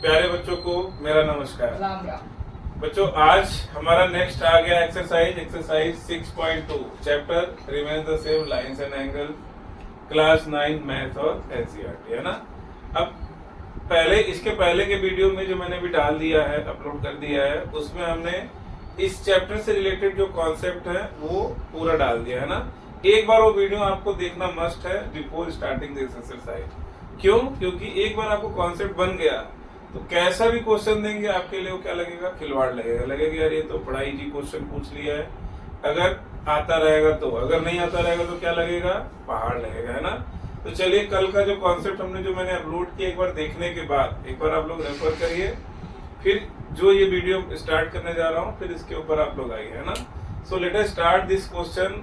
प्यारे बच्चों को मेरा नमस्कार। राम राम। बच्चों आज हमारा नेक्स्ट आ गया exercise 6.2 chapter remains the same lines and angle class 9 math और एनसीईआरटी है ना। अब इसके पहले के वीडियो में जो मैंने भी डाल दिया है, अपलोड कर दिया है, उसमें हमने इस चैप्टर से रिलेटेड जो कॉन्सेप्ट है वो पूरा डाल दिया है ना। एक बार वो वीडियो आपको देखना मस्ट है बिफोर स्टार्टिंग दिस एक्सरसाइज। क्यों? क्योंकि एक बार आपको कॉन्सेप्ट बन गया तो कैसा भी क्वेश्चन देंगे आपके लिए वो क्या लगेगा, खिलवाड़ लगेगा यार ये तो बड़ा इजी क्वेश्चन पूछ लिया है। अगर आता रहेगा तो, अगर नहीं आता रहेगा तो क्या लगेगा, पहाड़ लगेगा, है ना। तो चलिए कल का जो कॉन्सेप्ट हमने जो मैंने अपलोड किया एक बार देखने के बाद एक बार आप लोग रेफर करिए, फिर जो ये वीडियो स्टार्ट करने जा रहा हूँ फिर इसके ऊपर आप लोग आइए, है ना। So let us start this question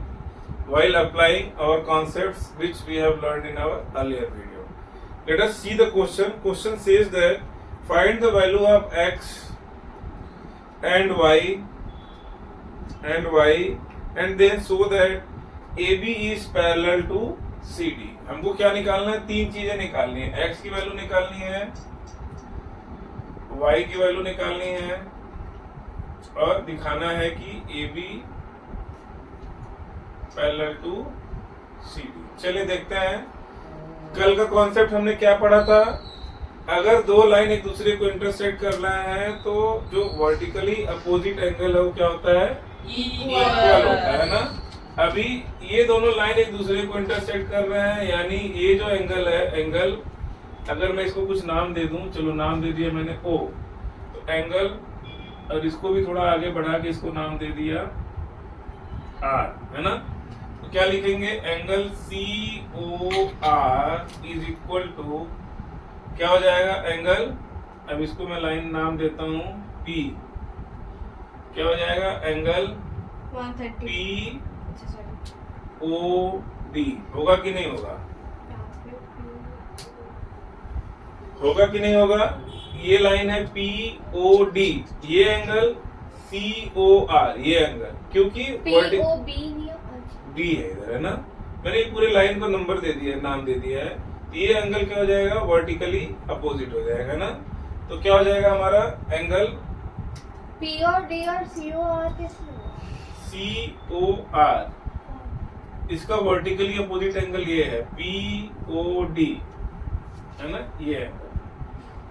while applying our concepts which we have learned in our earlier video. Let us see the question. Question says that find the value of x and y and then show that AB is parallel to CD. हमको क्या निकालना है? तीन चीजें निकालनी है। x की value निकालनी है, y की वैल्यू निकालनी है और दिखाना है कि AB पैरेलल टू CD। चलिए देखते हैं कल का कॉन्सेप्ट हमने क्या पढ़ा था। अगर दो लाइन एक दूसरे को इंटरसेक्ट करना है तो जो वर्टिकली अपोजिट एंगल है वो क्या होता है, इक्वल होता है ना। अभी ये दोनों लाइन एक दूसरे को इंटरसेक्ट कर रहे हैं, यानी ये जो एंगल है, एंगल अगर मैं इसको कुछ नाम दे दूं, चलो नाम दे दिया मैंने O, तो एंगल, और इसको भी थोड़ा आगे बढ़ा के इसको नाम दे दिया R, है ना। तो क्या लिखेंगे, angle COR is equal to क्या हो जाएगा, एंगल, अब इसको मैं लाइन नाम देता हूं P, क्या हो जाएगा, एंगल 130 POD। होगा कि नहीं होगा, होगा कि नहीं होगा। ये लाइन है POD, ये एंगल COR, ये एंगल, क्योंकि B है इधर, है ना। मैंने पूरे लाइन को नंबर दे दिया है, नाम दे दिया है। ये एंगल क्या हो जाएगा, वर्टिकली अपोजिट हो जाएगा, है ना। तो क्या हो जाएगा हमारा एंगल POD और COR किसमें, COR, इसका वर्टिकली अपोजिट एंगल ये है POD, है ना, ये एंगल।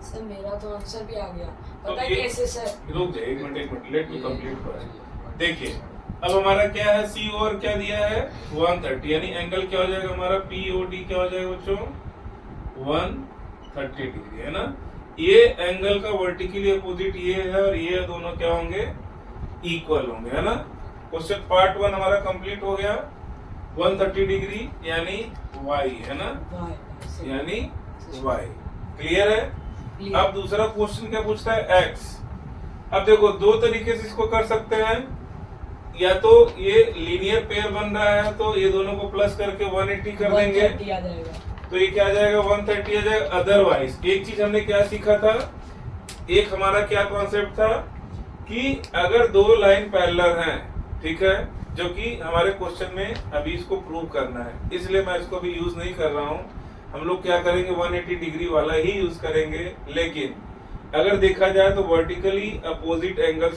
सर मेरा तो आंसर भी आ गया, तो पता है कैसे सर? रुक जाइए एक minute, let me complete first. देखिए अब हमारा क्या है, सी और क्या दिया है 130, यानी एंगल क्या हो जाएगा हमारा POD, क्या हो जाएगा बच्चों 130 डिग्री, है ना। ये एंगल का वर्टिकली अपोजिट ये है और ये दोनों क्या होंगे, इक्वल होंगे, है ना। क्वेश्चन पार्ट 1 हमारा कंप्लीट हो गया। 130 डिग्री यानी y, है ना, यानी y। क्लियर है। अब दूसरा क्वेश्चन क्या पूछता है, x। अब देखो दो तरीके से इसको कर सकते हैं, या तो ये लीनियर पेयर बन रहा है तो ये दोनों को प्लस करके 180 कर देंगे, तो ये क्या आ जाएगा 130 आ जाएगा। अदरवाइज एक चीज हमने क्या सीखा था, एक हमारा क्या कॉन्सेप्ट था कि अगर दो लाइन पैरेलल हैं, ठीक है, जो कि हमारे क्वेश्चन में अभी इसको प्रूव करना है, इसलिए मैं इसको भी यूज नहीं कर रहा हूँ। हम लोग क्या करेंगे 180 डिग्री वाला ही यूज करेंगे। लेकिन अगर देखा जाए तो vertically opposite angle,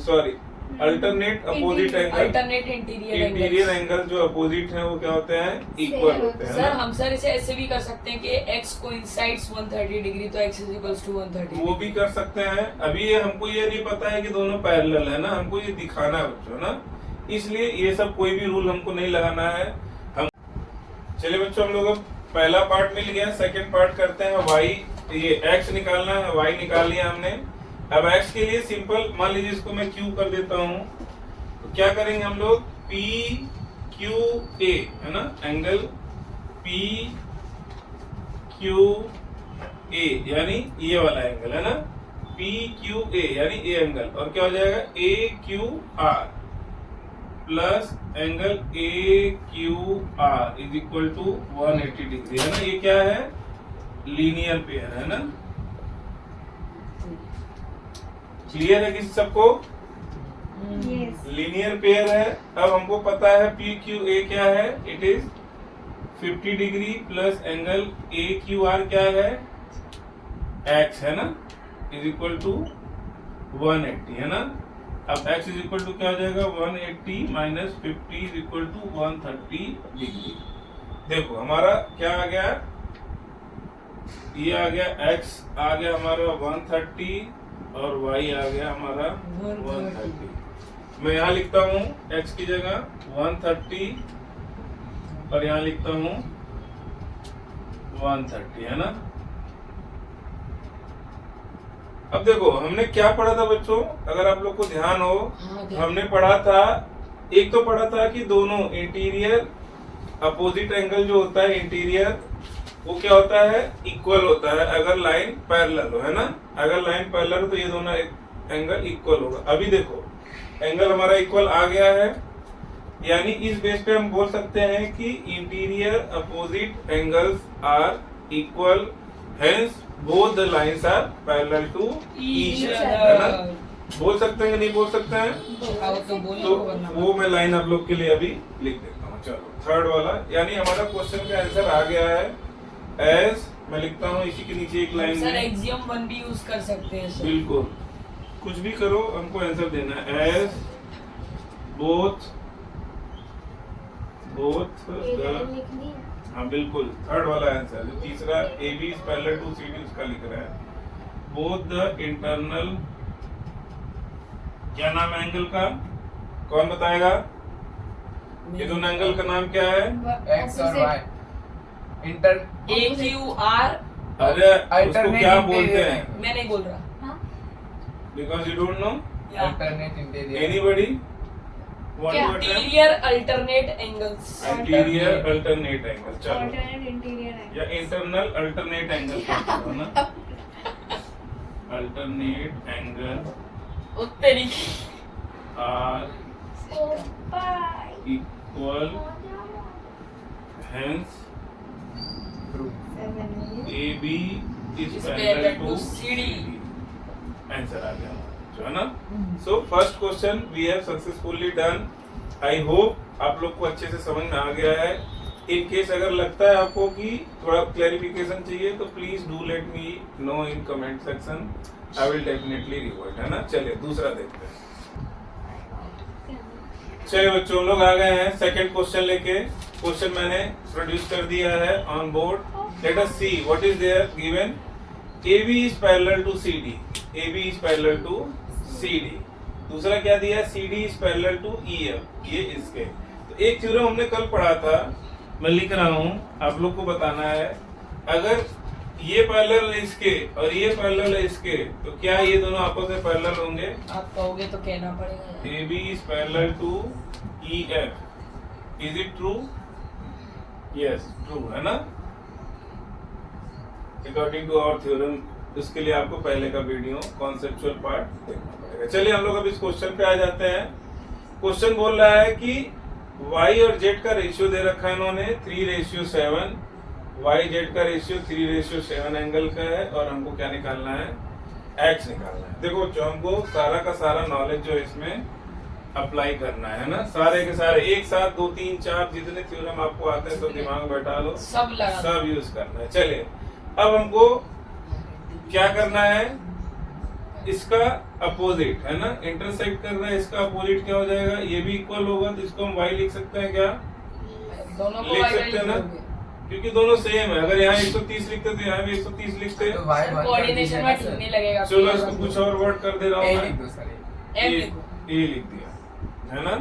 sorry alternate opposite angle, alternate interior angle जो अपोजिट है वो क्या होते हैं, इक्वल होते हैं। सर हम सर इसे ऐसे भी कर सकते हैं कि x कोइंसाइड्स 130 डिग्री, तो x इक्वल्स टू 130, वो भी कर सकते हैं। अभी ये हमको ये नहीं पता है कि दोनों पैरेलल है ना, हमको ये दिखाना है बच्चों ना, इसलिए ये सब कोई भी रूल हमको नहीं लगाना है। हम चलिए बच्चों, हम लोग पहला पार्ट मिल गया, सेकेंड पार्ट करते हैं। y, ये x निकालना है, y निकाल लिया हमने। अब x के लिए सिंपल, मान लीजिए इसको मैं q कर देता हूँ, तो क्या करेंगे हम लोग PQA, है ना, एंगल PQA यानी ये वाला एंगल, है ना, PQA यानी ये एंगल, और क्या हो जाएगा AQR plus angle AQR is equal to 180 degree, है ना। ये क्या है, लीनियर पेयर, है ना। क्लियर है किसी सबको, लीनियर पेयर है। अब हमको पता है PQA क्या है, it is 50 degree plus angle AQR क्या है, x, है ना। इज इक्वल टू 180 है ना। अब x इज इक्वल टू क्या हो जाएगा 180 minus 50 is equal to 130 degree. देखो हमारा क्या आ गया, ये आ गया x आ गया हमारा 130 और y आ गया हमारा 130। मैं यहाँ लिखता हूँ x की जगह 130 और यहाँ लिखता हूँ 130 है ना। अब देखो हमने क्या पढ़ा था बच्चों, अगर आप लोग को ध्यान हो, हमने पढ़ा था, एक तो पढ़ा था कि दोनों इंटीरियर अपोजिट एंगल जो होता है इंटीरियर, वो क्या होता है, इक्वल होता है अगर लाइन पैरेलल हो, है ना। अगर लाइन पैरेलल हो तो ये दोनों एंगल इक्वल होगा। अभी देखो एंगल हमारा इक्वल आ गया है, यानी इस बेस पे हम बोल सकते हैं कि interior opposite angles are equal, hence both the lines are parallel to each other, है ना। बोल सकते हैं कि नहीं बोल सकते हैं, तो वो मैं लाइन आप लोग के लिए अभी लिख देता हूँ। चलो थर्ड वाला, यानी हमारा क्वेश्चन का आंसर आ गया है एज, मैं लिखता हूँ इसी के नीचे एक लाइन सर में, एक्सियम 1 भी यूज कर सकते हैं सर। बिल्कुल कुछ भी करो हमको आंसर देना है। एज बोथ ये द, लाइन लिखनी है। हाँ बिल्कुल थर्ड वाला आंसर, जो तीसरा A B is parallel to C D उसका लिख रहा है। बोथ द इंटरनल, क्या नाम है एंगल का, कौन बताएगा, ये दोनों एंगल का नाम क्या है, एक्स और वाई इंटर AQR, अरे उसको क्या बोलते हैं, मैं नहीं बोल रहा। हाँ? Because you don't know, alternate interior anybody क्या? Interior alternate angles. Interior alternate angle, चलो, Alternate interior angle. या इंटरनल अल्टरनेट एंगल ना, अल्टरनेट एंगल उत्तरी are Oh, bye. Equal, hence Seven. A B is Is parallel parallel to to CD. Answer आ गया जो है ना। So first question we have successfully done. I hope आप लोग को अच्छे से समझ में आ गया है। इन केस अगर लगता है आपको कि थोड़ा क्लैरिफिकेशन चाहिए तो please do let me no in comment section, I will definitely revert, है ना। चलिए दूसरा देखते हैं। चलिए बच्चों लोग आ गए हैं सेकंड क्वेश्चन लेके। क्वेश्चन मैंने प्रोड्यूस कर दिया है on board. Let us see what is there given. AB is parallel to CD, AB is parallel to CD। दूसरा क्या दिया है, CD is parallel to EF, ये इसके। तो एक थ्योरम हमने कल पढ़ा था, मैं लिख रहा हूँ, आप लोग को बताना है, अगर ये पैरेलल है इसके और ये पैरेलल है इसके, तो क्या ये दोनों आपस में पैरेलल होंगे। आप कहोगे तो कहना पड़ेगा। AB is parallel to EF, is it true? Yes, true है ना। अकॉर्डिंग टू आवर थ्योरम, इसके लिए आपको पहले का वीडियो कॉन्सेप्चुअल पार्ट देखना पड़ेगा। चलिए हम लोग अब इस क्वेश्चन पे आ जाते हैं। क्वेश्चन बोल रहा है कि y और z का रेशियो दे रखा है इन्होंने 3:7, y z का रेशियो 3:7 एंगल का है और हमको क्या निकालना है, x निकालना है। देखो जो हमको सारा का सारा नॉलेज जो इसमें अप्लाई करना है ना, सारे के सारे एक साथ 2 3 4 जितने थ्योरम आपको आते हैं सब दिमाग में बैठा लो, सब लगा दो। सब यूज करना है। चलिए अब हमको क्या करना है, इसका अपोजिट है ना, इंटरसेक्ट कर रहा है, इसका अपोजिट क्या हो जाएगा, ये भी इक्वल होगा तो इसको हम y लिख सकते हैं क्या, दोनों को लिख y सकते हैं ना, क्योंकि दोनों सेम है। अगर यहाँ 130 लिखते तो यहाँ भी 130 लिखते। तो वाई वन कोऑर्डिनेशन में ठीक नहीं लगेगा। चलो इसको कुछ और वर्ड कर दे रहा हूँ ए मैं, लिख दो सर, M ए लिखो। ए लिख दिया है ना,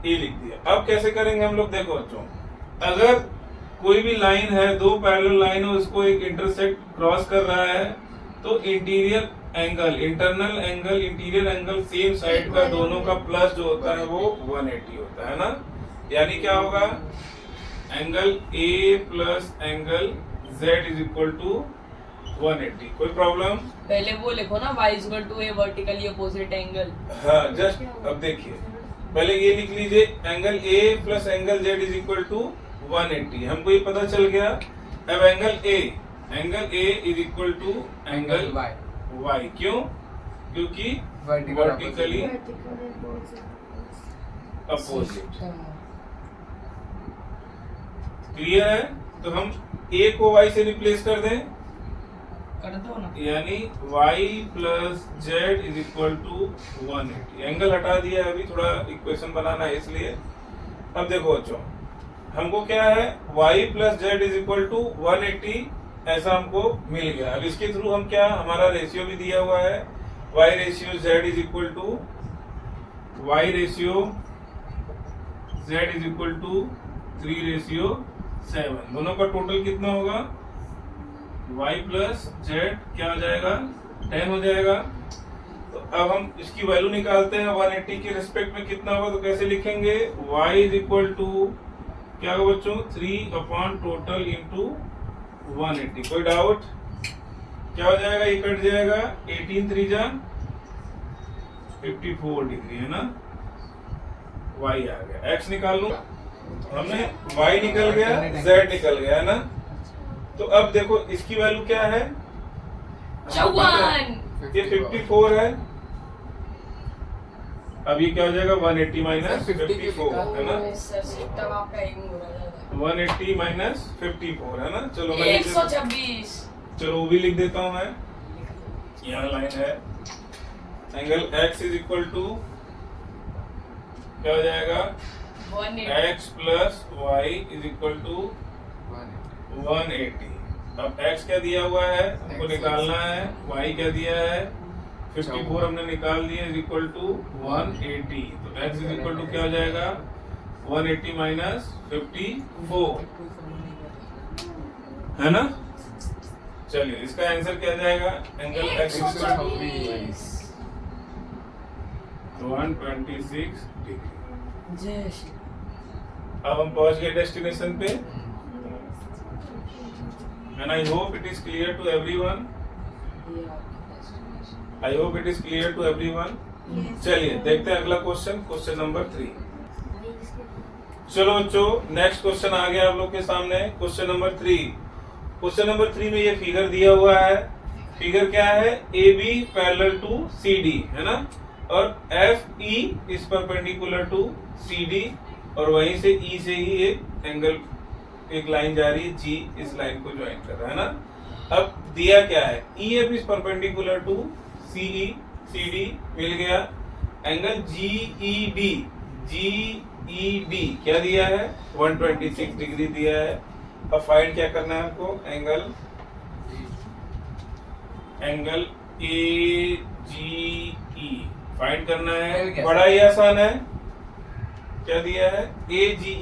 ए लिख दिया। अब कैसे करेंगे हम लोग, देखो बच्चों, अगर कोई भी लाइन है, दो पैरेलल लाइन है, उसको एक इंटरसेक्ट क्रॉस कर रहा है, तो interior angle, internal angle, interior angle same side का दोनों का प्लस जो होता है वो 180 होता है ना। यानी क्या होगा, angle A plus angle Z is equal to 180। कोई प्रॉब्लम? पहले वो लिखो ना, y equal to a vertically opposite angle. हाँ जस्ट अब देखिए, पहले ये लिख लीजिए, angle A plus angle Z is equal to 180। हमको ये पता चल गया। अब angle A is equal to angle Y Y। क्यों? क्योंकि Vertical vertically Vertical opposite. Clear है? तो हम A को Y से रिप्लेस कर दें, कर दो ना। यानी y plus Z is equal to 180। Angle हटा दिया है, अभी थोड़ा इक्वेशन बनाना है इसलिए। अब देखो बच्चों, हमको क्या है, y plus Z is equal to 180 ऐसा हमको मिल गया। अब इसके थ्रू हम क्या, हमारा रेशियो भी दिया हुआ है, y ratio z is equal to y ratio z is equal to 3 ratio 7। दोनों का टोटल कितना होगा, y प्लस जेड क्या हो जाएगा, 10 हो जाएगा। तो अब हम इसकी वैल्यू निकालते हैं 180 के रिस्पेक्ट में कितना होगा, तो कैसे लिखेंगे, y इज इक्वल टू क्या होगा बच्चों, 3 अपॉन टोटल इंटू 180। कोई डाउट, क्या हो जाएगा, ये कट जाएगा, 18 3 जा 54 डिग्री है ना, y आ गया। x निकाल लूं, हमने y निकल गया, z निकल गया है ना। तो अब देखो इसकी वैल्यू क्या है, 54। ये 54 है। अब ये क्या हो जाएगा, 180 माइनस 54 है ना, सर से तब आपका एक हो रहा है 180 माइनस 54 है ना। चलो मैं लिख देता हूं। 126। चलो वो भी लिख देता हूं मैं, यहाँ लाइन है। Angle x is equal to क्या हो जाएगा, 180। x plus Y is equal to 180। अब x क्या दिया हुआ है, हमको निकालना है, y क्या दिया है, 54 हमने निकाल दिया, इज इक्वल टू 180। तो x इज इक्वल टू क्या हो जाएगा, 180 माइनस 54 है ना। चलिए इसका आंसर क्या जाएगा, angle x is equal to 126 degree. जय श्री। अब हम पहुंच गए डेस्टिनेशन पे, and I hope it is clear to everyone. I hope it is clear to everyone. चलिए देखते हैं अगला क्वेश्चन, क्वेश्चन नंबर 3। चलो बच्चों, नेक्स्ट क्वेश्चन आ गया आप लोग के सामने, क्वेश्चन नंबर 3। क्वेश्चन नंबर 3 में ये फिगर दिया हुआ है। फिगर क्या है, A B parallel to C D है ना, और F E is perpendicular to C D, और वहीं से ई से ही एक एंगल, एक लाइन जा रही है जी, इस लाइन को ज्वाइन कर रहा है ना। अब दिया क्या है, E F is perpendicular to C E, C D मिल गया। Angle G E D, G E D क्या दिया है, 126 डिग्री दिया है। अब फाइंड क्या करना है हमको, angle A G E find करना है। बड़ा ही आसान है, क्या दिया है, ए जी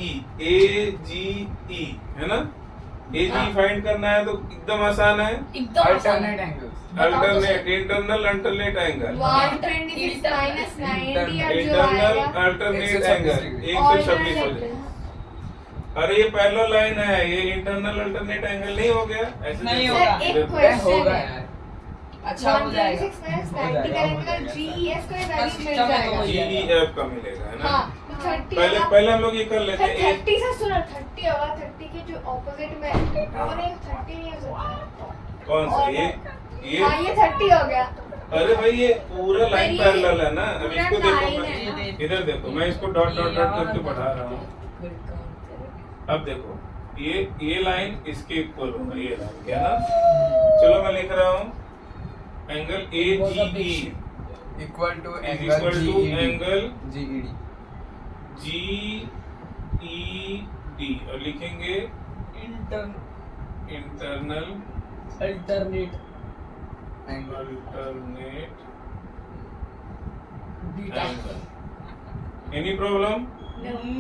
ई है ना। ए जी फाइंड करना है तो एकदम आसान है, एकदम आसान है। Alternate angles, alternate, internal alternate angle, 126 minus 90 अब जो इंटरनल आएगा अल्टरनेट 126 एंगल डिग्री। 126 हो जाएगा। अरे ये पैरेलल लाइन है, ये इंटरनल अल्टरनेट एंगल नहीं हो गया, ऐसे नहीं देखो। होगा। सर, एक देखो। क्वेश्चन होगा है। यार, अच्छा हो जाएगा। 126 माइनस हो 90 जाएगा, करेंगे हो तो जाएगा। GEF का वैल्यू बस मिल चलो जाएगा। तो जीईएफ का मिलेगा है ना। हाँ, तो 30 पहले होगा। पहले हम लोग ये कर लेते सर, हैं, 30 से सुनो, 30 होगा, 30 के जो ऑपोजिट में वो नहीं, 30 नहीं हो सकता। कौन सा, ये हाँ, ये 30 हो गया। अरे भाई ये पूरा लाइन ये पैरेलल है ना। अब पूरा इसको देखो, line मैं है। इधर देखो, मैं इसको डॉट डॉट डॉट करके बढ़ा रहा हूँ। अब देखो ये लाइन इसके इक्वल होगा, ये लाइन क्या ना। चलो मैं लिख रहा हूँ, angle A G E equal to is equal to angle GED, G E D, और लिखेंगे internal alternate angle alternate beta angle. Any problem,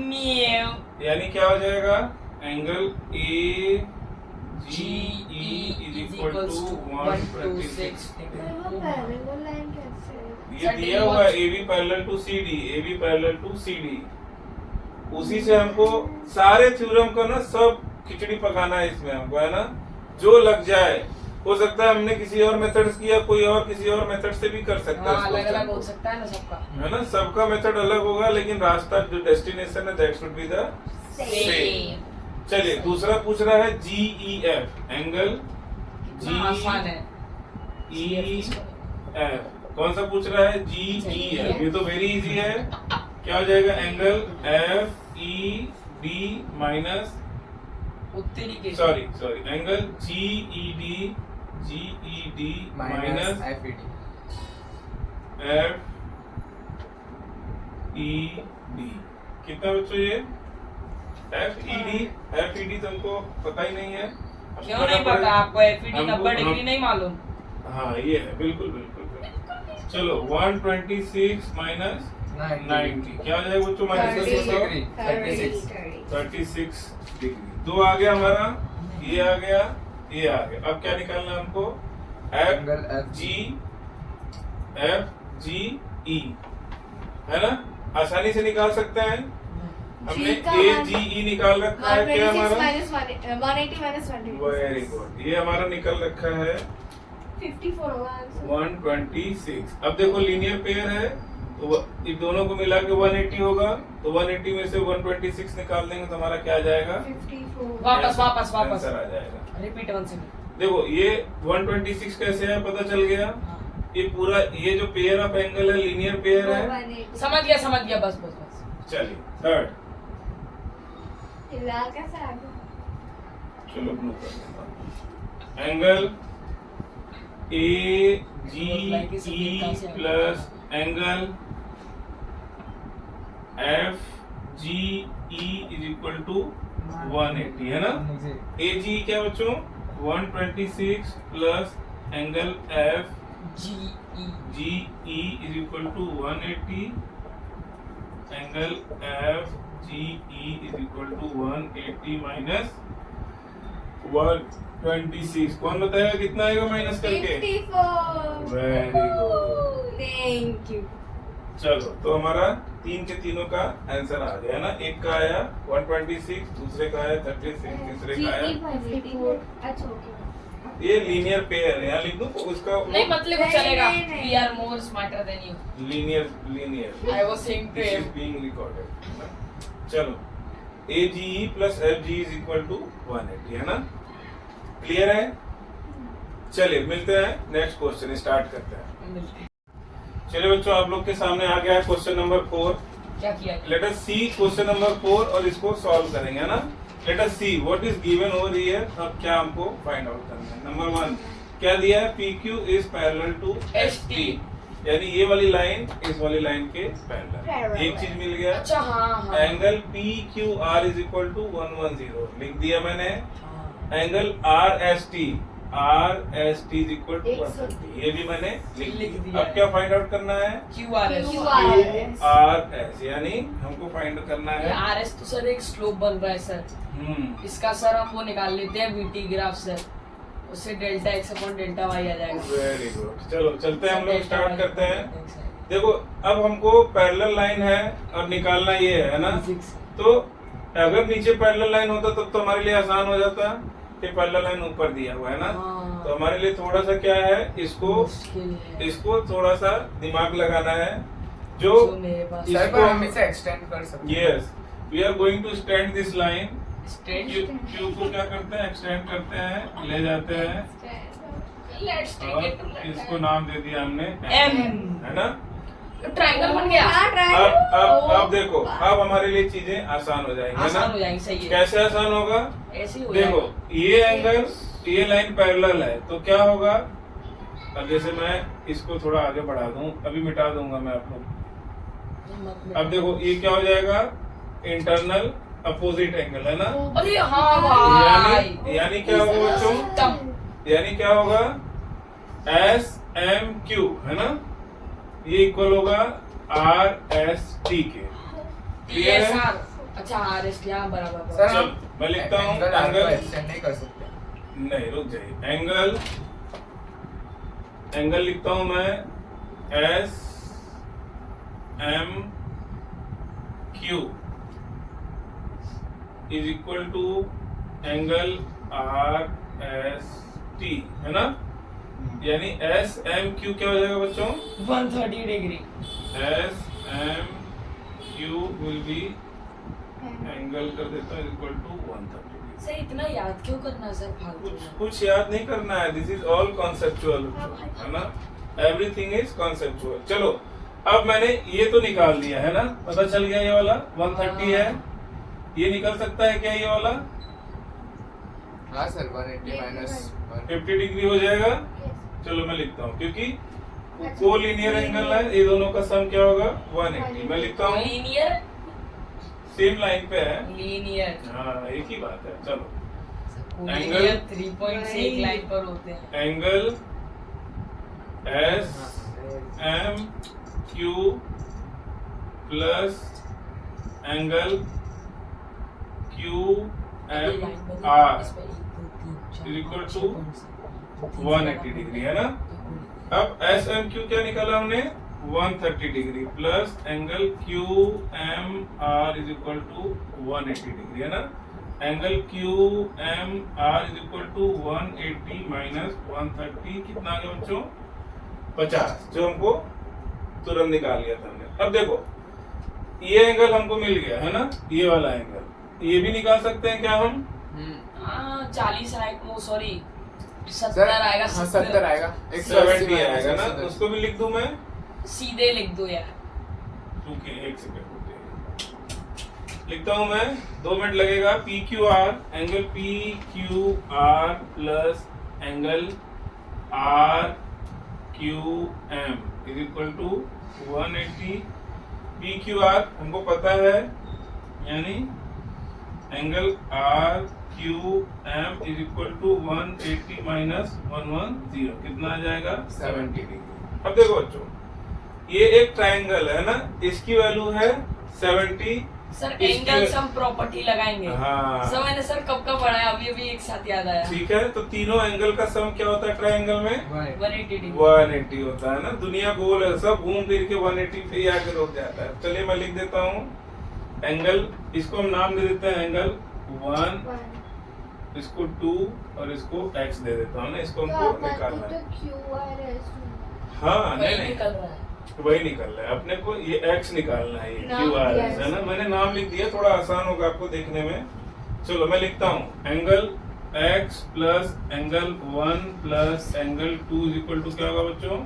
म्याऊ। यानी क्या हो जाएगा, angle A G E is equal to 126। वो पहले वो लाइन कैसे है? ये दिया हुआ है, A B parallel to C D, A B parallel to C D. उसी से हमको सारे थ्योरम का ना सब खिचड़ी पकाना है इसमें हमको, है ना। जो लग जाए, हो सकता है हमने किसी और मेथड किया, कोई और किसी और मेथड से भी कर सकता है हाँ, इस अलग अलग question हो को, सकता है ना सबका। है ना। सबका मेथड अलग होगा, लेकिन रास्ता जो डेस्टिनेशन है that should be the same. चलिए दूसरा पूछ रहा है जी ई एफ, एंगल जी आसान है। ई एफ, कौन सा पूछ रहा है, जी ई एफ। ये तो वेरी इजी है, क्या हो जाएगा, angle F E D minus, उत्तरी के sorry angle G E D GED minus minus FED FED कितना बच्चों ये FED तुमको पता ही नहीं है। क्यों नहीं पता आपको? एफईडी हमको- 90 डिग्री नहीं मालूम? हाँ ये है, बिल्कुल बिल्कुल। चलो 126 माइनस 90 क्या हो जाएगा बच्चों? Minus 36 degree 36 degree. दो आ गया हमारा, ये आ गया, ये आ गया। अब क्या निकालना है हमको? एंगल FGE है ना, आसानी से निकाल सकते हैं। हमने G का AGE निकाल रखा है, क्या हमारा? 180 माइनस 120 वेरी गुड, ये हमारा निकल रखा है 54 होगा आंसर। 126। अब देखो लीनियर पेयर है तो इन दोनों को मिला के 180 होगा, तो 180 में से 126 निकाल देंगे तो हमारा क्या आ जाएगा? 54 वापस वापस वापस आंसर आ जाएगा। Repeat 1 second. देखो ये 126 कैसे है पता चल गया। ये पूरा ये जो पेयर ऑफ एंगल है लीनियर पेयर है। 180 समझ गया बस बस बस। चलिए थर्ड, लाल कैसे आ गया? चलो ब्लू कर देता हूं। Angle AGE plus angle FGE is equal to 180 है ना। AGE क्या बच्चों? 126 plus angle FGE is equal to 180। Angle FGE is equal to 180 minus 126। कौन बताएगा कितना आएगा माइनस करके? 54 वेरी गुड। Thank you. चलो तो हमारा तीन के तीनों का आंसर आ गया ना। एक का आया 126, दूसरे का आया 36, तीसरे का आया। 54 अच्छा ओके। ये लीनियर पेयर है, यहाँ लिख दूं उसका नहीं मतलब नहीं, चलेगा। नहीं, नहीं। We are more smarter than you. Linear I was saying to this is him. Being recorded. चलो AGE plus FGE is equal to 180 है ना। क्लियर है? चलिए मिलते हैं, नेक्स्ट क्वेश्चन स्टार्ट करते हैं। चलिए बच्चों आप लोग के सामने आ गया है क्वेश्चन नंबर 4। क्या किया? लेट अस सी क्वेश्चन नंबर 4 और इसको सॉल्व करेंगे है ना। Late us see what is given over here. अब क्या हमको फाइंड आउट करना है। नंबर 1 क्या दिया है? PQ is parallel to ST, यानी ये वाली लाइन इस वाली लाइन के पैरेलल। Parallel. एक चीज मिल गया। अच्छा हाँ। Angle PQR is equal to 110 लिख दिया मैंने। हाँ। Angle RST is equal to 130 ये भी मैंने लिख लिख दिया। दिया। अब क्या फाइंड आउट करना है? QRS। QRS यानी हमको फाइंड करना ये है। RS तो सर एक स्लोप बन रहा है सर। इसका सर हम वो निकाल लेते हैं VT ग्राफ सर, उससे delta x upon delta y आ जाएगा। Very good. चलो चलते हैं हम लोग डेल्टा स्टार्ट y करते हैं। Delta x। देखो अब हमको पैरेलल लाइन है और निकालना ये है ना। तो अगर नीचे पैरेलल लाइन होता तब तो हमारे लिए आसान हो जाता कि पैरेलल लाइन ऊपर दिया हुआ है ना। हाँ। तो हमारे लिए थोड़ा सा क्या है, मुश्किल है। इसको थोड़ा सा दिमाग लगाना है। जो जो मेरे पास सर पर हम इसे एक्सटेंड कर सकते हैं। Yes we are going to stand this line. Straight Q को क्या करते हैं? एक्सटेंड करते हैं, ले जाते हैं लेट्स टेक और इट इसको नाम दे दिया हमने M। है ना। ट्रायंगल बन गया। हाँ, triangle। अब देखो अब हमारे लिए चीजें आसान हो जाएंगी है आसान हो ना। जाएंगी, सही है। कैसे आसान होगा? ऐसे ही हो देखो जाएगा। ये एंगल ये लाइन पैरेलल है तो क्या होगा। अब जैसे मैं इसको थोड़ा आगे बढ़ा दूं, अभी मिटा दूंगा मैं आप लोग। अब देखो ये क्या हो जाएगा? इंटरनल अपोजिट एंगल है ना। अरे हाँ भाई। यानी क्या होगा बच्चों? तब यानी क्या होगा? SMQ है ना, ये इक्वल होगा RST के। क्लियर है? TSR। अच्छा RS क्या बराबर सर चल मैं लिखता हूँ एंगल आर को एंगल। एक्सटेंड नहीं कर सकते। नहीं रुक जाइए। एंगल लिखता हूं मैं SMQ is equal to angle RST है ना। यानी SMQ क्या हो जाएगा बच्चों? 130 degree. SMQ will be angle कर देता हूं इक्वल टू 130 सर इतना याद क्यों करना सर फालतू कुछ में? कुछ याद नहीं करना है। दिस इज ऑल कॉन्सेप्चुअल है ना। Everything is conceptual. चलो अब मैंने ये तो निकाल दिया है ना, पता चल गया ये वाला 130 है। ये निकल सकता है क्या ये वाला? हाँ सर 180 माइनस 50 डिग्री हो जाएगा। चलो मैं लिखता हूँ, क्योंकि को लीनियर एंगल है, ये दोनों का सम क्या होगा 180। मैं लिखता हूँ, लीनियर सेम लाइन पे है। लीनियर हाँ एक ही बात है। चलो लीनियर 3 पॉइंट से एक लाइन पर होते हैं। Angle S M Q plus angle Q M R is equal to 180 degree, है ना। अब एस एम क्यू क्या निकाला हमने 130 degree plus angle Q M R is equal to 180 degree, है ना। एंगल Q M R is equal to 180 minus 130 कितना आ गया बच्चों 50, जो हमको तुरंत निकाल लिया था हमने। अब देखो ये एंगल हमको मिल गया है ना, ये वाला एंगल, ये भी निकाल सकते हैं क्या हम? 40 आएगा, सॉरी 70 सर आएगा। हाँ 70 आएगा, 70 आएगा ना, उसको भी लिख दूं मैं? सीधे लिख दो यार। ओके एक सेकंड रुकिए, लिखता हूं मैं, 2 मिनट लगेगा। P Q R, angle P Q R plus angle R Q M is equal to 180। P Q R हमको पता है, यानी angle R Q M is equal to 180 minus 110 कितना आ जाएगा 70 डिग्री। अब देखो बच्चों, ये एक ट्रायंगल है ना, इसकी वैल्यू है 70। सर इसकी- एंगल सम प्रॉपर्टी लगाएंगे। हाँ। सर मैंने सर कब का पढ़ा है, अभी अभी एक साथ याद आया। ठीक है, तो तीनों एंगल का सम क्या होता है ट्रायंगल में? 180 डिग्री। 180 होता है ना। दुनिया गोल है, सब घूम फिर के 180 पे ही आके रुक जाता है। चलिए मैं लिख देता हूँ एंगल, इसको हम नाम दे देते हैं एंगल 1, इसको 2 और इसको x दे देता हूँ ना, इसको हमको निकालना है। हाँ नहीं नहीं निकल रहा है। वही निकल रहा है अपने को, ये x निकालना है, ये नाम क्यू आर दिया एस है है ना। मैंने नाम लिख दिया, थोड़ा आसान होगा आपको देखने में। चलो मैं लिखता हूँ angle x plus angle 1 plus angle 2 is equal to क्या होगा बच्चों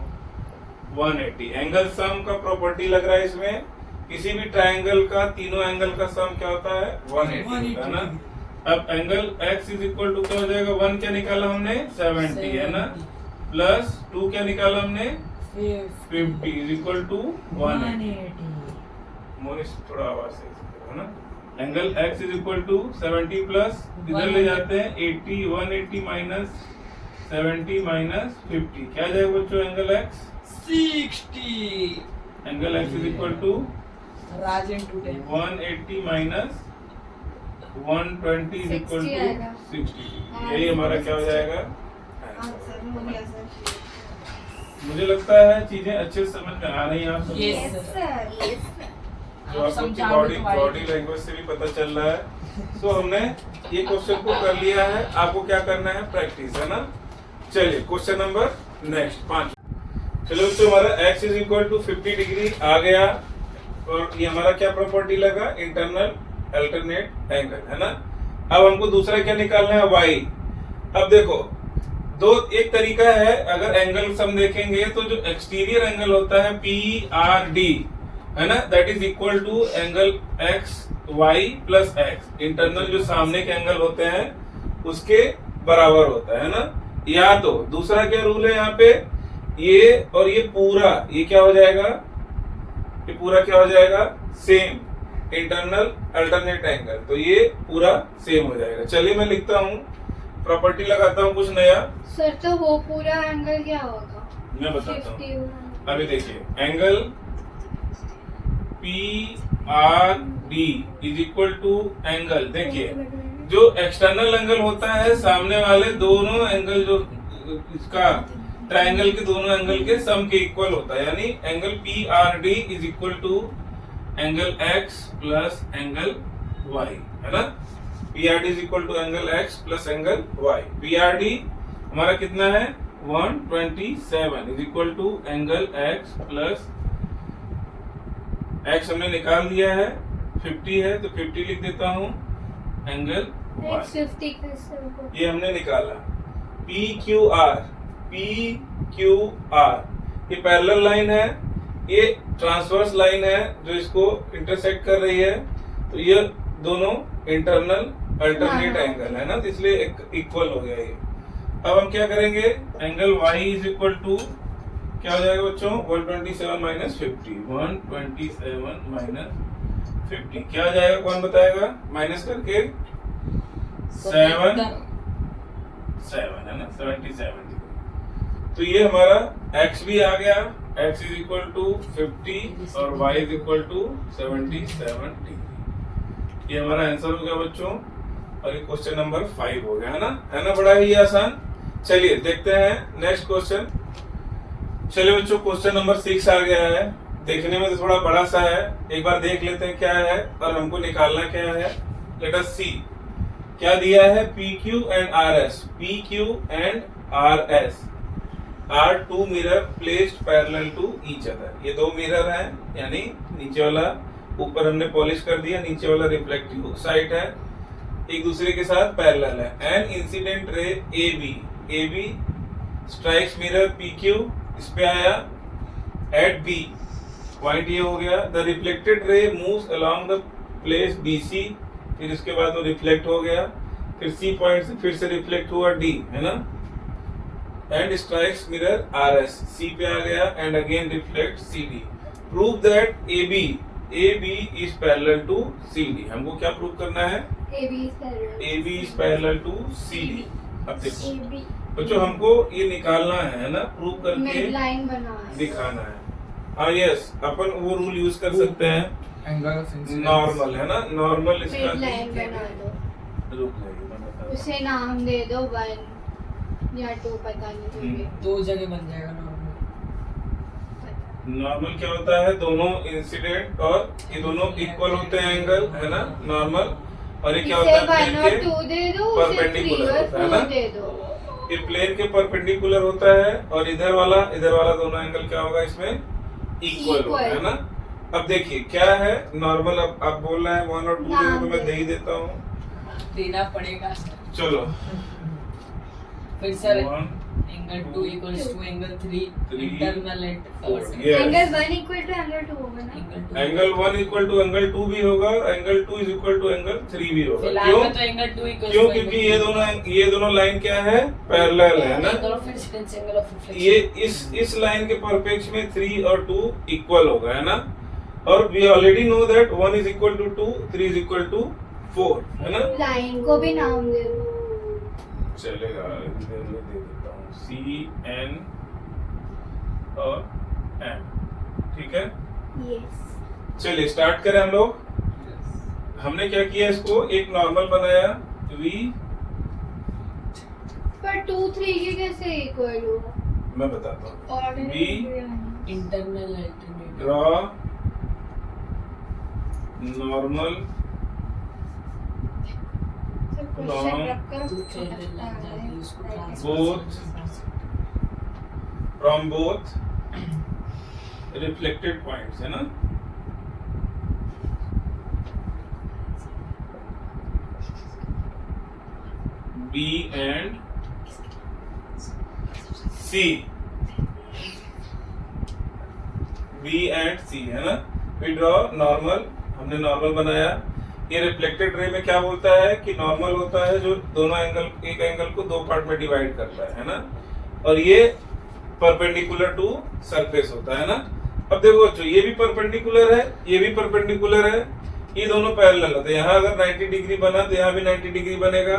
180। एंगल सम का प्रॉपर्टी लग रहा है इसमें, किसी भी ट्रायंगल का तीनों एंगल का सम क्या होता है 180 होता है ना। अब angle x is equal to क्या हो जाएगा, 1 क्या निकाला हमने 70 है ना, प्लस 2 क्या निकाला हमने 50 इज इक्वल टू 180। मोनिश थोड़ा आवाज सही से करो ना। Angle x is equal to 70 plus इधर ले जाते हैं 80, 180 माइनस 70 माइनस 50 क्या आ जाएगा बच्चों angle x 60। Angle x is equal to राजन टूटे 180 माइनस 120 इज इक्वल 60 टू आएगा। 60। यही हमारा क्या हो जाएगा आंसर हो गया सर। मुझे लगता है चीजें अच्छे से समझ में आ रही हैं आप सबको। Yes, yes sir, yes sir. जो आपको बॉडी लैंग्वेज से भी पता चल रहा है। सो हमने ये क्वेश्चन को कर लिया है, आपको क्या करना है प्रैक्टिस, है ना। चलिए क्वेश्चन नंबर नेक्स्ट 5। चलो तो हमारा x is equal to 50 degree आ गया, और ये हमारा क्या प्रॉपर्टी लगा इंटरनल अल्टरनेट एंगल, है ना। अब हमको दूसरा क्या निकालना है y। अब देखो दो एक तरीका है, अगर एंगल सम देखेंगे तो जो एक्सटीरियर एंगल होता है PRD है ना, that is equal to angle X Y plus X. Internal जो सामने के एंगल होते हैं उसके बराबर होता है ना। या तो दूसरा क्या रूल है यहाँ पे, ये और ये पूरा ये क्या हो जाएगा, ये पूरा क्या हो जाएगा सेम इंटरनल अल्टरनेट एंगल, तो ये पूरा सेम हो जाएगा। चलिए मैं लिखता हूँ, प्रॉपर्टी लगाता हूँ कुछ नया। सर तो वो पूरा एंगल क्या होगा? मैं बताता हूँ 50 अभी देखिए angle PRD is equal to angle, देखिए जो एक्सटर्नल एंगल होता है सामने वाले दोनों एंगल, जो इसका ट्रायंगल के दोनों एंगल के सम के इक्वल होता है, यानी angle PRD is equal to angle x plus angle y, है ना। PRD is equal to angle x plus angle y। PRD हमारा कितना है 127 is equal to angle x plus x हमने निकाल दिया है 50 है, तो 50 लिख देता हूँ एंगल y। 50 ये हमने निकाला। PQR ये पैरेलल लाइन है, ये ट्रांसवर्स लाइन है जो इसको इंटरसेक्ट कर रही है, तो ये दोनों इंटरनल अल्टरनेट हाँ। एंगल है ना, तो इसलिए इक्वल हो गया ये। अब हम क्या करेंगे, angle y is equal to क्या हो जाएगा बच्चों, 127 माइनस 50, 127 माइनस 50 क्या हो जाएगा, कौन बताएगा, माइनस करके 7 है ना, 77 डिग्री। तो ये हमारा x भी आ गया, x इज इक्वल टू 50 और y is equal to 77 degree. ये हमारा आंसर हो गया बच्चों, और ये क्वेश्चन नंबर 5 हो गया, है ना, बड़ा ही आसान। चलिए देखते हैं नेक्स्ट क्वेश्चन। चलिए बच्चों, क्वेश्चन नंबर 6 आ गया है। देखने में तो थोड़ा बड़ा सा है, एक बार देख लेते हैं क्या है और हमको निकालना क्या है। लेट अस सी क्या दिया है, PQ and RS। PQ and RS are two mirror placed parallel to each other. ये दो मिरर हैं, यानी नीचे वाला ऊपर हमने पॉलिश कर दिया, नीचे वाला रिफ्लेक्टिव साइड है, एक दूसरे के साथ पैरेलल है। An incident ray AB strikes mirror PQ, इस पे आया एट B, पॉइंट ये हो गया। The reflected ray moves along the place BC, फिर इसके बाद वो रिफ्लेक्ट हो गया, फिर C पॉइंट से फिर से रिफ्लेक्ट हुआ D, है ना, and strikes mirror RS, C पे आ गया and again reflect CD। Prove that AB is parallel to CD। हमको क्या प्रूव करना है, AB is parallel to CD। अब देखो AB बच्चों, हमको ये निकालना है ना, प्रूव करके मिड लाइन बनाना है। दिखाना है। हाँ यस, अपन वो रूल यूज कर सकते हैं, एंगल नॉर्मल, है ना, नॉर्मल इसका मिड लाइन बना दो, रुक जाइए, मैं बता रहा हूँ। उसे नाम दे दो 1 या 2, पता नहीं जो भी। दो जगह बन जाएगा नॉर्मल। नॉर्मल क्या होता है, दोनों इंसिडेंट और ये दोनों इक्वल होते हैं एंगल, है ना, नॉर्मल। और ये क्या होता इसे है, 1 और 2 दे दो, उसे 3 परपेंडिकुलर और होता है 4 ना, दे दो। ये प्लेन के परपेंडिकुलर होता है, और इधर वाला दोनों एंगल क्या होगा इसमें, इक्वल होगा, है ना। अब देखिए क्या है नॉर्मल, अब आप बोल रहे हैं 1 और 2 दे दो, तो मैं दे ही देता हूँ, देना पड़ेगा। चलो। फिर sir 1 angle 2 equals to angle 3 3, internal and 4 Yes. Angle 1 equal to angle 2 होगा ना। एंगल 1 इक्वल टू एंगल 2 भी होगा, angle 2 is equal to angle 3 भी होगा। फिलहाल क्यों, में तो एंगल 2 इक्वल्स क्यों, क्योंकि ये दोनों लाइन क्या है, पैरेलल है ना। Angle of incidence, angle of reflection. ये इस लाइन के परपेक्ष में 3 और 2 इक्वल होगा, है ना। और we already know that 1 is equal to 2, 3 is equal to 4, है ना। लाइन को भी नाम दे दो। चलेगा, इधर मैं दे देता हूँ CN और M, ठीक है। यस। चलिए स्टार्ट करें हम लोग। हमने क्या किया, इसको एक नॉर्मल बनाया V, पर 2 3 के कैसे इक्वल होगा? मैं बताता हूँ। और V internal alternate draw normal from both reflected points, है ना। B and C, B and C, है ना। वी ड्रॉ नॉर्मल, हमने नॉर्मल बनाया। ये रिफ्लेक्टेड रे में क्या बोलता है कि नॉर्मल होता है जो दोनों एंगल, एक एंगल को 2 पार्ट में डिवाइड करता है ना। और ये परपेंडिकुलर टू सरफेस होता है ना। अब देखो बच्चों, ये भी परपेंडिकुलर है, ये भी परपेंडिकुलर है, ये दोनों पैरेलल होते हैं। यहाँ अगर 90 डिग्री बना तो यहाँ भी 90 डिग्री बनेगा,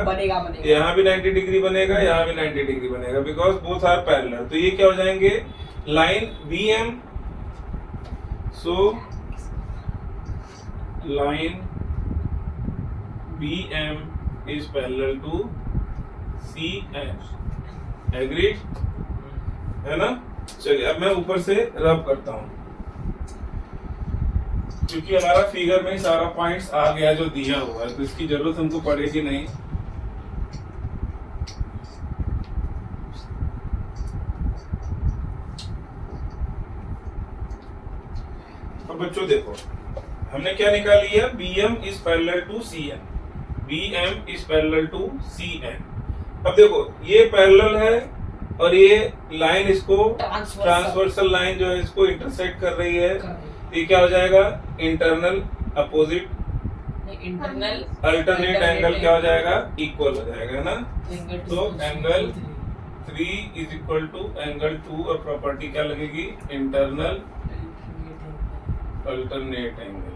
यहाँ भी 90 डिग्री बनेगा, यहाँ भी 90 डिग्री बनेगा, बिकॉज बोथ आर पैरेलल। तो ये क्या हो जाएंगे, line BM, so line BM is parallel to CN, agreed, है ना। चलिए अब मैं ऊपर से रब करता हूं, क्योंकि हमारा फिगर में सारा पॉइंट्स आ गया जो दिया हुआ है, तो इसकी जरूरत हमको पड़ेगी नहीं। अब बच्चों देखो, हमने क्या निकाल लिया, BM is parallel to CN, BM is parallel to CN। अब देखो ये पैरेलल है और ये लाइन इसको ट्रांसवर्सल लाइन जो है इसको इंटरसेक्ट कर रही है। ये क्या हो जाएगा, internal opposite internal alternate angle क्या हो जाएगा, इक्वल हो जाएगा, है ना। तो angle 3 is equal to angle 2 और प्रॉपर्टी क्या लगेगी, इंटरनल अल्टरनेट एंगल।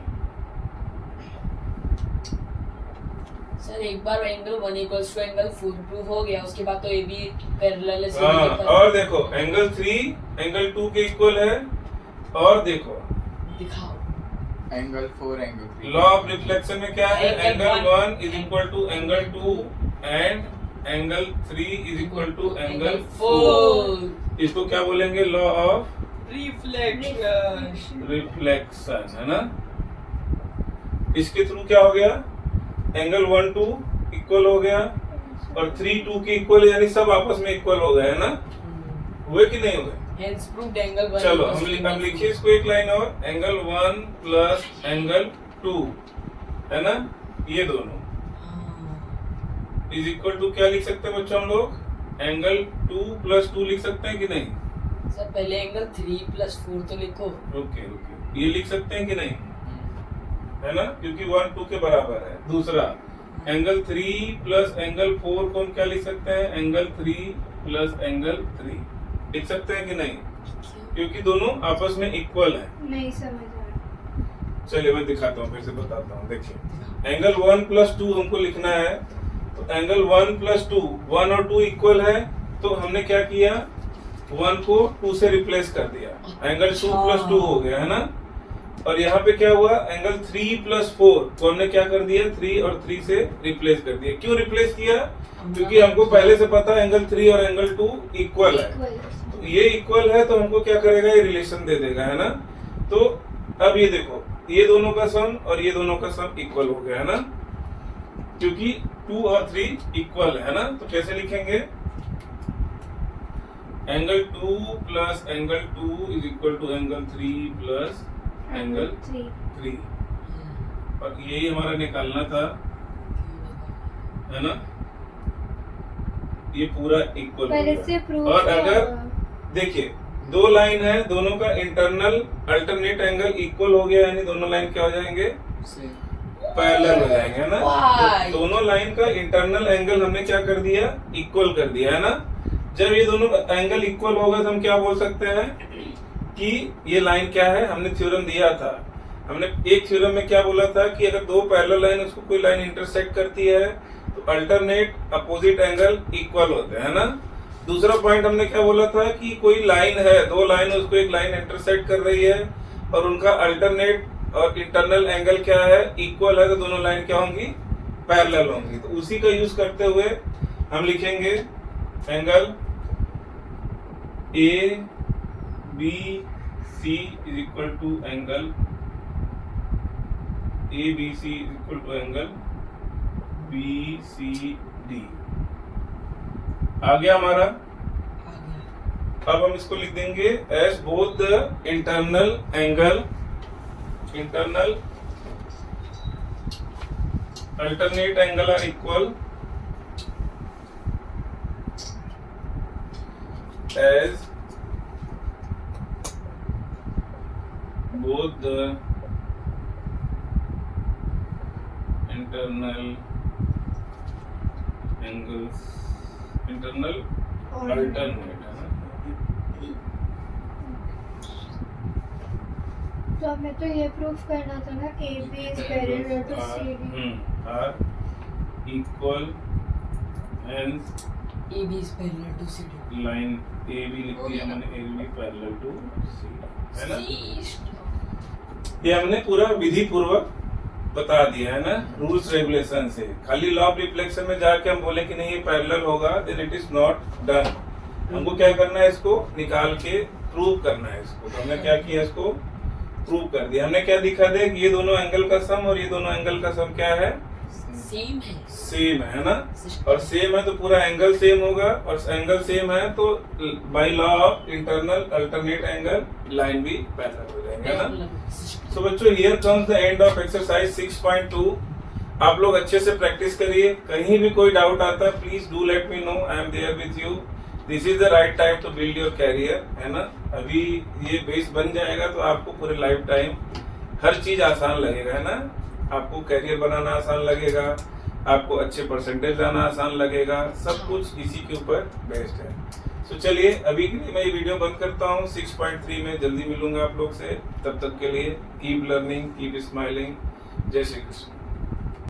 सर एक बार angle 1 equals to angle 4 prove हो गया, उसके बाद तो ये भी पैरेलल है। हाँ, और देखो एंगल 3 एंगल 2 के इक्वल है, और देखो दिखाओ angle 4 angle 3 law of reflection में क्या है, angle 1 is equal to angle 2 and angle 3 is equal to angle 4। इसको क्या बोलेंगे, लॉ ऑफ रिफ्लेक्शन, है ना। इसके थ्रू क्या हो गया, एंगल 1 2 इक्वल हो गया और 3 2 के इक्वल, यानी सब आपस में इक्वल हो गए, है ना। हुए कि नहीं हुए, हेंस प्रूव्ड एंगल 1। चलो हम लिखिए इसको एक लाइन और, एंगल 1 प्लस एंगल 2, है ना, ये दोनों इज इक्वल टू क्या लिख सकते हैं बच्चों हम लोग, एंगल 2 प्लस 2 लिख सकते हैं कि नहीं। सर पहले एंगल 3 प्लस 4 तो लिखो। ओके, ये लिख सकते हैं कि नहीं, है ना, क्योंकि 1 2 के बराबर है। दूसरा एंगल 3 प्लस एंगल 4 को हम क्या लिख सकते हैं, एंगल 3 प्लस एंगल 3 लिख सकते हैं कि नहीं, क्योंकि दोनों आपस में इक्वल है। नहीं समझ आया। चलिए मैं दिखाता हूँ, फिर से बताता हूँ। देखिए एंगल 1 प्लस 2 हमको लिखना है, तो एंगल 1 प्लस 2, 1 और 2 इक्वल है, तो हमने क्या किया, 1 को 2 से रिप्लेस कर दिया, एंगल 2 प्लस 2 हो गया, है ना। और यहाँ पे क्या हुआ, एंगल 3 प्लस 4 को हमने क्या कर दिया, 3 और 3 से रिप्लेस कर दिया। क्यों रिप्लेस किया, क्योंकि हमको पहले से पता है एंगल 3 और एंगल 2 इक्वल है, तो ये इक्वल है तो हमको क्या करेगा, ये रिलेशन दे देगा, है ना। तो अब ये देखो, ये दोनों का सम और ये दोनों का सम इक्वल हो गया, है ना, क्योंकि 2 और 3 इक्वल है ना। तो कैसे लिखेंगे, angle 2 plus angle 2 is equal to angle 3 plus angle 3, और यही हमारा निकालना था, है ना। ये पूरा इक्वल हो गया। और अगर देखिए 2 लाइन है, दोनों का इंटरनल अल्टरनेट एंगल इक्वल हो गया, यानी दोनों लाइन क्या हो जाएंगे, पैरेलल हो जाएंगे, है ना। तो दोनों लाइन का इंटरनल एंगल हमने क्या कर दिया, इक्वल कर दिया, है ना। जब ये दोनों एंगल इक्वल होगा तो हम क्या बोल सकते हैं कि ये लाइन क्या है, हमने थ्योरम दिया था, हमने एक थ्योरम में क्या बोला था कि अगर 2 पैरेलल लाइन उसको कोई लाइन इंटरसेक्ट करती है तो अल्टरनेट अपोजिट एंगल इक्वल होते हैं, ना। दूसरा पॉइंट हमने क्या बोला था कि कोई लाइन है, 2 लाइन उसको एक लाइन इंटरसेक्ट कर रही है और उनका अल्टरनेट और इंटरनल एंगल क्या है, इक्वल है, तो दोनों लाइन क्या होंगी, पैरेलल होंगी। तो उसी का यूज करते हुए हम लिखेंगे angle A B C is equal to angle A B C is equal to angle B C D. आ गया हमारा। अब हम इसको लिख देंगे as both the internal angle, internal alternate angle are equal as both the internal angles, internal alternate, है ना। तो हमें तो ये प्रूफ करना था ना कि AB is parallel to CD। are equal, hence AB is parallel to CD। Line A B लिखी है मैंने, A B parallel to C, है ना। ये हमने पूरा विधि पूर्वक बता दिया है ना, रूल्स रेगुलेशन से। खाली लॉ ऑफ रिफ्लेक्शन में जाके हम बोले कि नहीं ये पैरेलल होगा, then it is not done. हमको क्या करना है, इसको निकाल के प्रूव करना है इसको। तो हमने क्या किया, इसको प्रूव कर दिया। हमने क्या दिखा दिया कि ये दोनों एंगल का सम और ये दोनों एंगल का सम क्या है, सेम है, सेम है ना। और सेम है तो पूरा एंगल सेम होगा, और एंगल सेम है तो by law of internal alternate angle line भी पैरेलल हो जाएंगे ना। सो बच्चों here comes the end of exercise 6.2। आप लोग अच्छे से प्रैक्टिस करिए। कहीं भी कोई डाउट आता है please do let me know, I am there with you. This is the right time to build your career, है ना। अभी ये बेस बन जाएगा तो आपको पूरे लाइफ टाइम हर चीज आसान लगेगा, है ना। आपको करियर बनाना आसान लगेगा, आपको अच्छे परसेंटेज लाना आसान लगेगा, सब कुछ इसी के ऊपर बेस्ड है। तो चलिए अभी के लिए मैं ये वीडियो बंद करता हूँ। 6.3 में जल्दी मिलूंगा आप लोग से, तब तक के लिए कीप लर्निंग, कीप स्माइलिंग। जय श्री कृष्ण।